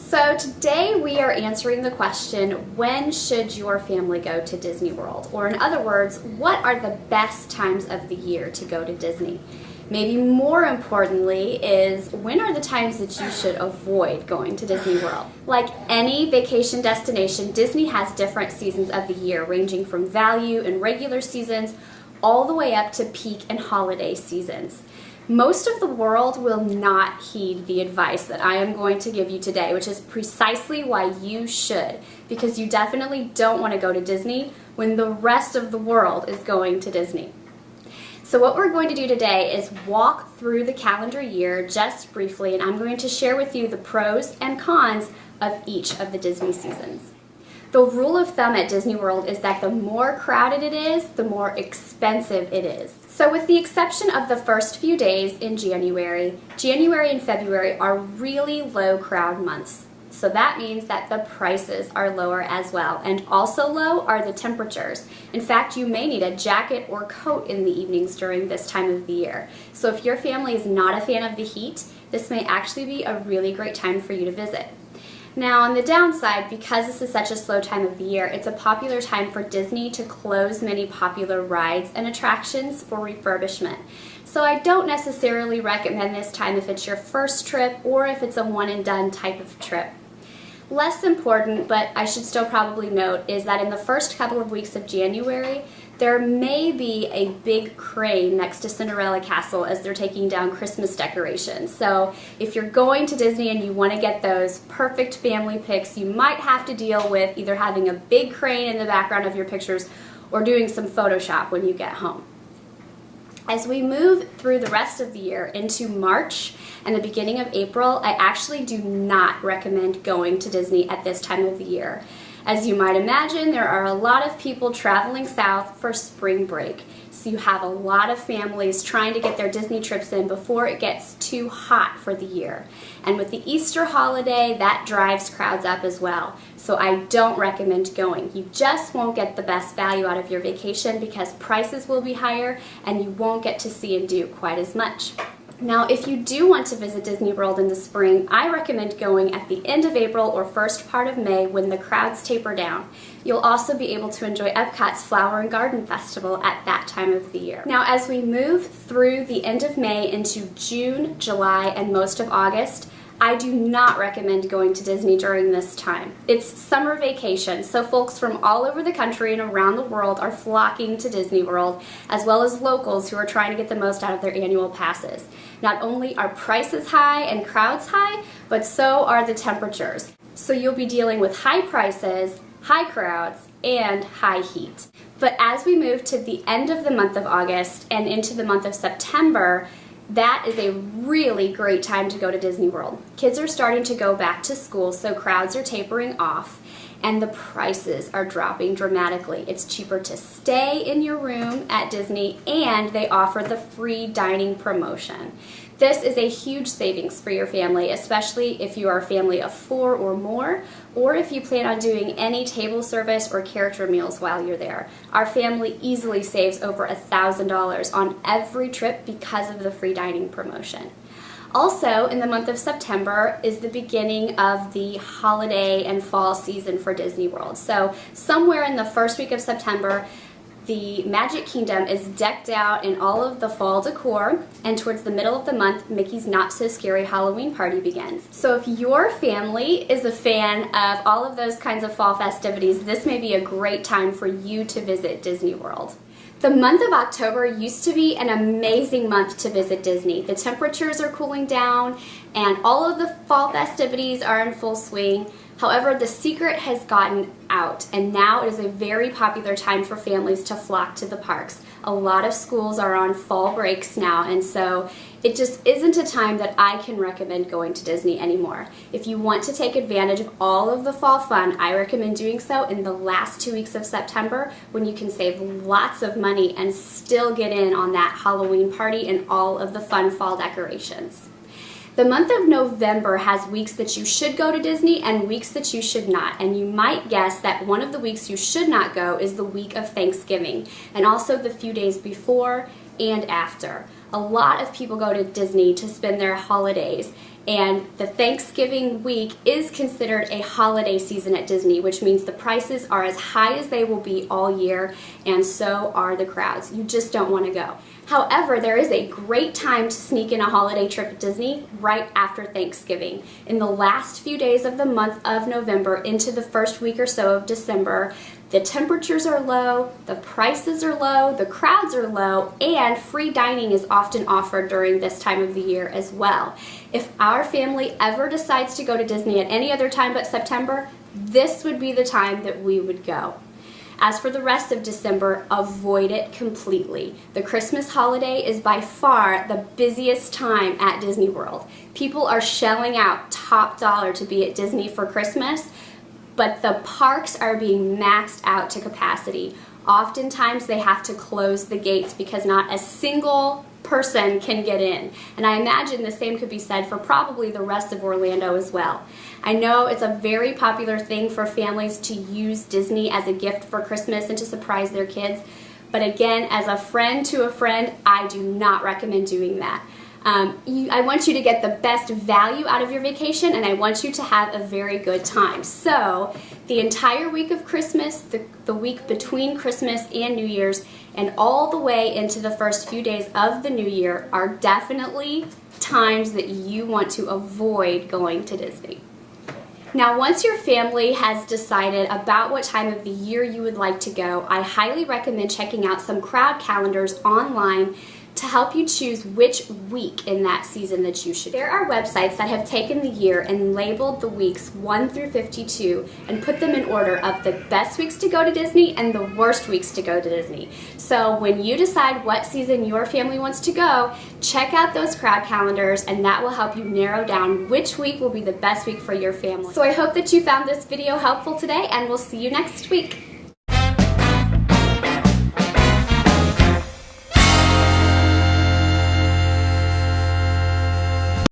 So today we are answering the question, when should your family go to Disney World? Or in other words, what are the best times of the year to go to Disney? Maybe more importantly is, when are the times that you should avoid going to Disney World? Like any vacation destination, Disney has different seasons of the year, ranging from value and regular seasons all the way up to peak and holiday seasons. Most of the world will not heed the advice that I am going to give you today, which is precisely why you should, because you definitely don't want to go to Disney when the rest of the world is going to Disney. So what we're going to do today is walk through the calendar year just briefly, and I'm going to share with you the pros and cons of each of the Disney seasons. The rule of thumb at Disney World is that the more crowded it is, the more expensive it is. So with the exception of the first few days in January and February are really low crowd months. So that means that the prices are lower as well, and also low are the temperatures. In fact, you may need a jacket or coat in the evenings during this time of the year. So if your family is not a fan of the heat, this may actually be a really great time for you to visit. Now on the downside, because this is such a slow time of the year, it's a popular time for Disney to close many popular rides and attractions for refurbishment. So I don't necessarily recommend this time if it's your first trip or if it's a one and done type of trip. Less important, but I should still probably note, is that in the first couple of weeks of January, there may be a big crane next to Cinderella Castle as they're taking down Christmas decorations. So if you're going to Disney and you want to get those perfect family pics, you might have to deal with either having a big crane in the background of your pictures or doing some Photoshop when you get home. As we move through the rest of the year into March and the beginning of April, I actually do not recommend going to Disney at this time of the year. As you might imagine, there are a lot of people traveling south for spring break. So you have a lot of families trying to get their Disney trips in before it gets too hot for the year. And with the Easter holiday, that drives crowds up as well. So I don't recommend going. You just won't get the best value out of your vacation because prices will be higher and you won't get to see and do quite as much. Now, if you do want to visit Disney World in the spring, I recommend going at the end of April or first part of May when the crowds taper down. You'll also be able to enjoy Epcot's Flower and Garden Festival at that time of the year. Now, as we move through the end of May into June, July, and most of August, I do not recommend going to Disney during this time. It's summer vacation, so folks from all over the country and around the world are flocking to Disney World, as well as locals who are trying to get the most out of their annual passes. Not only are prices high and crowds high, but so are the temperatures. So you'll be dealing with high prices, high crowds, and high heat. But as we move to the end of the month of August and into the month of September, that is a really great time to go to Disney World. Kids are starting to go back to school, so crowds are tapering off and the prices are dropping dramatically. It's cheaper to stay in your room at Disney, and they offer the free dining promotion. This is a huge savings for your family, especially if you are a family of 4 or more, or if you plan on doing any table service or character meals while you're there. Our family easily saves over $1,000 on every trip because of the free dining promotion. Also, in the month of September is the beginning of the holiday and fall season for Disney World. So somewhere in the first week of September, the Magic Kingdom is decked out in all of the fall decor, and towards the middle of the month, Mickey's Not So Scary Halloween Party begins. So if your family is a fan of all of those kinds of fall festivities, this may be a great time for you to visit Disney World. The month of October used to be an amazing month to visit Disney. The temperatures are cooling down and all of the fall festivities are in full swing. However, the secret has gotten out, and now it is a very popular time for families to flock to the parks. A lot of schools are on fall breaks now, and so it just isn't a time that I can recommend going to Disney anymore. If you want to take advantage of all of the fall fun, I recommend doing so in the last 2 weeks of September, when you can save lots of money and still get in on that Halloween party and all of the fun fall decorations. The month of November has weeks that you should go to Disney and weeks that you should not. And you might guess that one of the weeks you should not go is the week of Thanksgiving, and also the few days before and after. A lot of people go to Disney to spend their holidays, And the Thanksgiving week is considered a holiday season at Disney, which means the prices are as high as they will be all year, and so are the crowds. You just don't want to go. However, there is a great time to sneak in a holiday trip at Disney right after Thanksgiving. In the last few days of the month of November into the first week or so of December, the temperatures are low, the prices are low, the crowds are low, and free dining is often offered during this time of the year as well. If our family ever decides to go to Disney at any other time but September, this would be the time that we would go. As for the rest of December, avoid it completely. The Christmas holiday is by far the busiest time at Disney World. People are shelling out top dollar to be at Disney for Christmas, but the parks are being maxed out to capacity. Oftentimes they have to close the gates because not a single person can get in. And I imagine the same could be said for probably the rest of Orlando as well. I know it's a very popular thing for families to use Disney as a gift for Christmas and to surprise their kids. But again, as a friend to a friend, I do not recommend doing that. I want you to get the best value out of your vacation, and I want you to have a very good time. So the entire week of Christmas, the week between Christmas and New Year's, and all the way into the first few days of the new year are definitely times that you want to avoid going to Disney. Now, once your family has decided about what time of the year you would like to go, I highly recommend checking out some crowd calendars online to help you choose which week in that season that you should. There are websites that have taken the year and labeled the weeks 1 through 52 and put them in order of the best weeks to go to Disney and the worst weeks to go to Disney. So when you decide what season your family wants to go, check out those crowd calendars, and that will help you narrow down which week will be the best week for your family. So I hope that you found this video helpful today, and we'll see you next week.